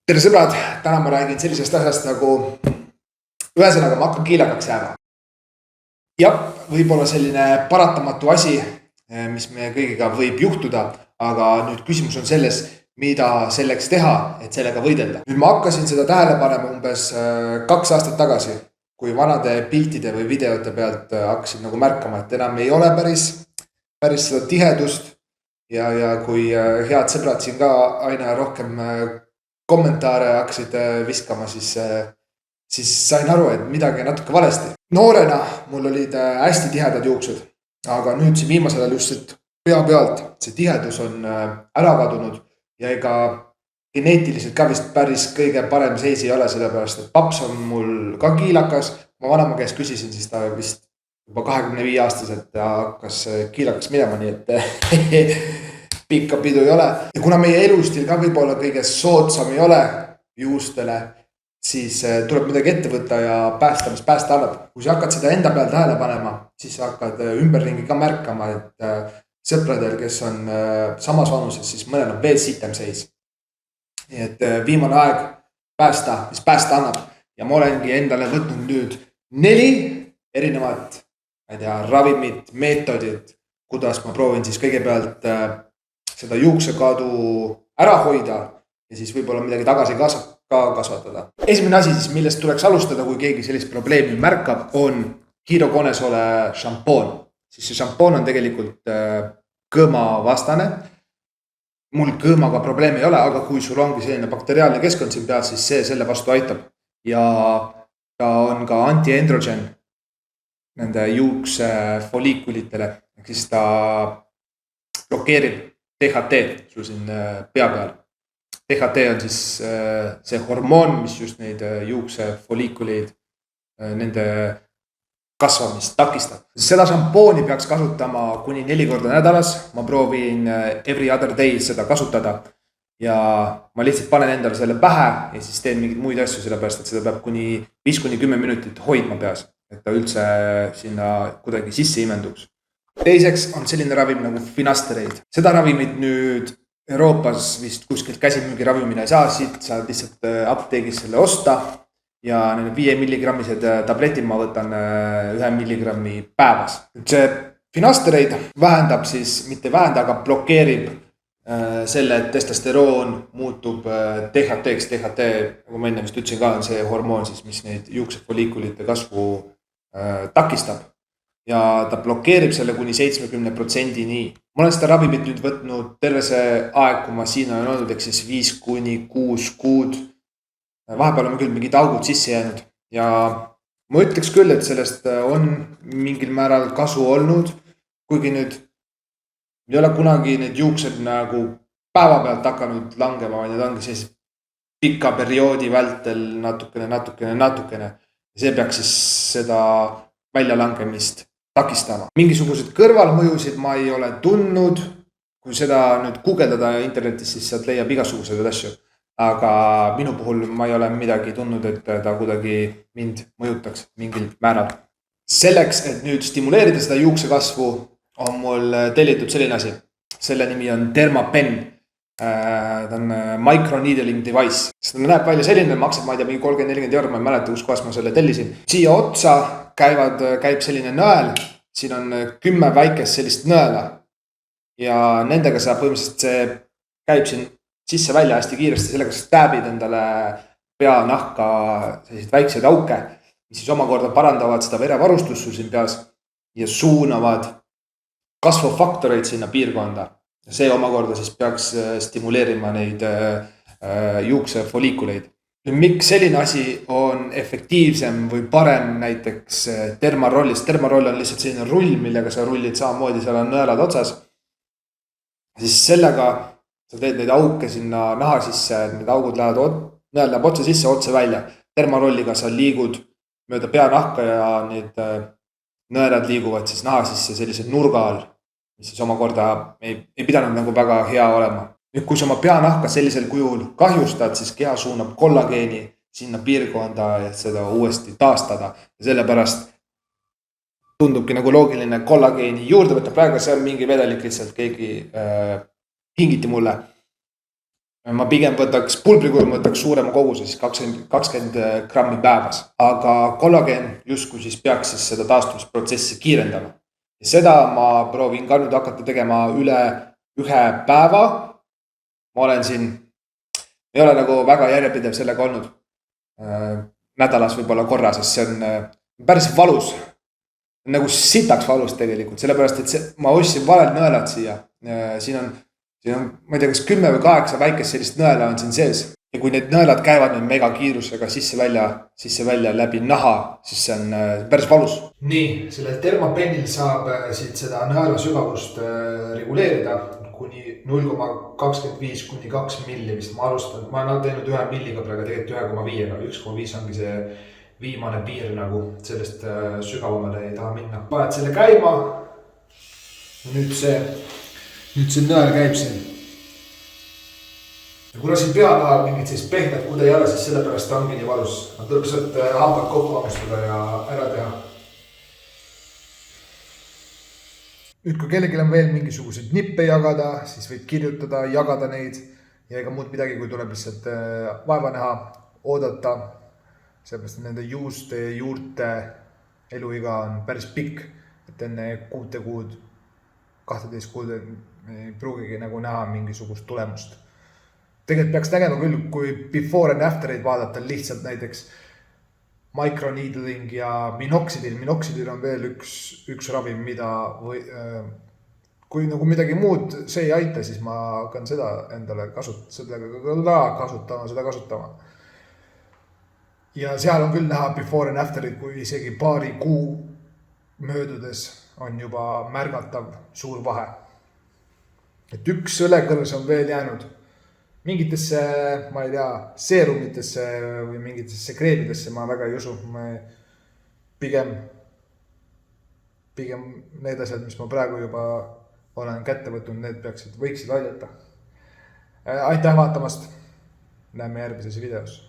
Tere sõbrad, täna ma räägin sellisest asjast nagu ühesõnaga ma hakkan kiilakaks jääma. Jah, võib-olla selline paratamatu asi, mis meie kõigiga võib juhtuda, aga nüüd küsimus on selles, mida selleks teha, et sellega võidelda. Nüüd ma hakkasin seda tähele panema umbes 2 aastat tagasi, kui vanade piltide või videote pealt hakkasin nagu märkama, et enam ei ole päris seda tihedust ja kui head sõbrad siin ka aina rohkem kommentaare hakkasid viskama, siis sain aru, et midagi natuke valesti. Noorena mul olid hästi tihedad juuksed, aga nüüd siin viimasel ajal just et pea pealt see tihedus on ära kadunud ja ega geneetiliselt ka vist päris kõige parem seis ei ole, sellepärast et paps on mul ka kiilakas. Ma vanema käest küsisin, siis ta vist juba 25-aastaselt hakkas kiilakas minema, nii et pikka pidu ei ole. Ja kuna meie elustil ka võib-olla kõige soodsam ei ole juustele, siis tuleb midagi ette võtta ja päästa, mis päästa annab. Kui sa hakkad seda enda peal tähele panema, siis sa hakkad ümberringi ka märkama, et sõpradel, kes on samas vanuses, siis mõnel on veel sitem seis. Nii et viimane aeg päästa, mis päästa annab. Ja ma olengi endale võtnud nüüd 4 erinevat ravimit, meetodid, kuidas ma proovin siis kõigepealt seda juuksekadu ära hoida ja siis võib-olla midagi tagasi ka kasvatada. Esimene asi siis, millest tuleks alustada, kui keegi sellist probleemi märkab, on Hydroconesole šampoon. Siis see šampoon on tegelikult kõõma vastane. Mul kõõmaga probleemi ei ole, aga kui sul ongi selline bakteriaalne keskkond siin peal, siis see selle vastu aitab. Ja ta on ka anti-androgen nende juukse foliikulitele, siis ta blokeerib THT sul siin pea peal. THT on siis see hormoon, mis just neid juukse foliikuleid, nende kasvamist takistab. Seda šampooni peaks kasutama kuni 4 korda nädalas. Ma proovin every other day seda kasutada ja ma lihtsalt panen endale selle pähe ja siis teen mingeid muid asju, sellepärast et seda peab kuni 5-10 minutit hoidma peas, et ta üldse sinna kuidagi sisse imenduks. Teiseks on selline ravim nagu Finasterid. Seda ravimit nüüd Euroopas vist kuskilt käsimüügi ravimina ei saa, siit saad lihtsalt apteegis selle osta ja 5 milligrammised tabletid ma võtan 1 milligrammi päevas. See Finasterid vähendab siis, mitte vähenda, aga blokeerib selle, et testosteroon muutub THT-ks. THT, nagu ma enne vist ütlesin ka, on see hormoon, siis, mis neid juuksefoliikulite kasvu takistab. Ja ta blokeerib selle kuni 70%-ni. Ma olen seda ravimit nüüd võtnud terve see aeg, kui ma siin olen olnud, ehk siis 5-6 kuud. Vahepeal on küll mingid augud sisse jäänud ja ma ütleks küll, et sellest on mingil määral kasu olnud, kuigi nüüd ei ole kunagi need juuksed nagu päeva pealt hakanud langema, vaid need ongi siis pika perioodi vältel natukene. See peaks siis seda väljalangemist takistama. Mingisugused kõrvalmõjusid ma ei ole tundnud, kui seda nüüd guugeldada internetis, siis sealt leiab igasuguseid asju. Aga minu puhul ma ei ole midagi tundnud, et ta kuidagi mind mõjutaks mingil määral. Selleks, et nüüd stimuleerida seda juuksekasvu, on mul tellitud selline asi. Selle nimi on Dermapen. Ta on microneedling device. See näeb välja selline, maksab ma ei tea mingi 30-40 €, ma ei mäleta, kus kohas ma selle tellisin. Siia otsa käib selline nõel. Siin on 10 väikest sellist nõela ja nendega saab põhimõtteliselt see käib siin sisse välja hästi kiiresti, sellega sa tääbid endale pea nahka selliseid väikseid auke, mis siis omakorda parandavad seda verevarustust sul siin peas ja suunavad kasvufaktoreid sinna piirkonda. See omakorda siis peaks stimuleerima neid juuksefoliikuleid. Miks selline asi on efektiivsem või parem näiteks Dermarollist? Dermaroll on lihtsalt selline rull, millega sa rullid samamoodi, seal on nõelad otsas. Siis sellega sa teed neid auke sinna naha sisse, need augud läheb otsa sisse, otsa välja. Dermarolliga sa liigud mööda pea nahka ja need nõelad liiguvad siis naha sisse sellise nurga all, mis siis omakorda ei pidanud nagu väga hea olema. Nüüd, kui sa oma pea nahka sellisel kujul kahjustad, siis keha suunab kollageeni sinna piirkonda ja seda uuesti taastada. Ja sellepärast tundubki nagu loogiline kollageeni juurde võtta. Praegu see on mingi vedelik lihtsalt keegi hingiti mulle. ma pigem võtaks, pulbrikujul ma võtaks suurema koguse, siis 20 grammi päevas. Aga kollageen justkui siis peaks siis seda taastumisprotsessi kiirendama. Ja seda ma proovin ka nüüd hakata tegema üle 1 päeva. Ma olen siin, ei ole nagu väga järjepidev sellega olnud. Nädalas võib-olla korra, sest see on päris valus. Nagu sitaks valus tegelikult, sellepärast et ma ostsin valed nõelad siia. Siin on, ma ei tea, kas 10 või 8 väikest sellist nõela on siin sees. Ja kui need nõelad käivad nüüd mega kiirusega sisse välja läbi naha, siis see on päris valus. Nii, sellel termopennil saab siit seda nõela sügavust reguleerida kuni 0,25 kuni 2 milli, mis ma alustan. Ma olen teinud 1 milliga praegu, tegelikult 1,5, 1,5 ongi see viimane piir nagu, sellest sügavamale ei taha minna. Paned selle käima. Nüüd see nõel käib siin. Ja kuna siin peanahal mingid siis pehmed kude ei ole, siis sellepärast ongi nii valus. Nad tuleb sealt hambad kokku hammustada ja ära teha. Nüüd kui kellelgi on veel mingisuguseid nippe jagada, siis võib kirjutada, jagada neid ja ega muud midagi, kui tuleb lihtsalt vaeva näha, oodata. Sellepärast nende juuste ja juurte eluiga on päris pikk, et enne 6 kuud, 12 kuud ei pruugigi nagu näha mingisugust tulemust. Tegelikult peaks nägema küll, kui before and aftereid vaadata, lihtsalt näiteks microneedling ja minoxidil. Minoxidil on veel üks ravim, mida kui nagu midagi muud see ei aita, siis ma hakkan seda endale kasutama. Ja seal on küll näha before and afterid, kui isegi paari kuu möödudes on juba märgatav suur vahe. Et üks õlekõrs on veel jäänud mingitesse, ma ei tea, seerumitesse või mingitesse kreemidesse ma väga ei usu. Pigem need asjad, mis ma praegu juba olen kätte võtnud, need võiksid aidata. Aitäh vaatamast. Näeme järgmises videos.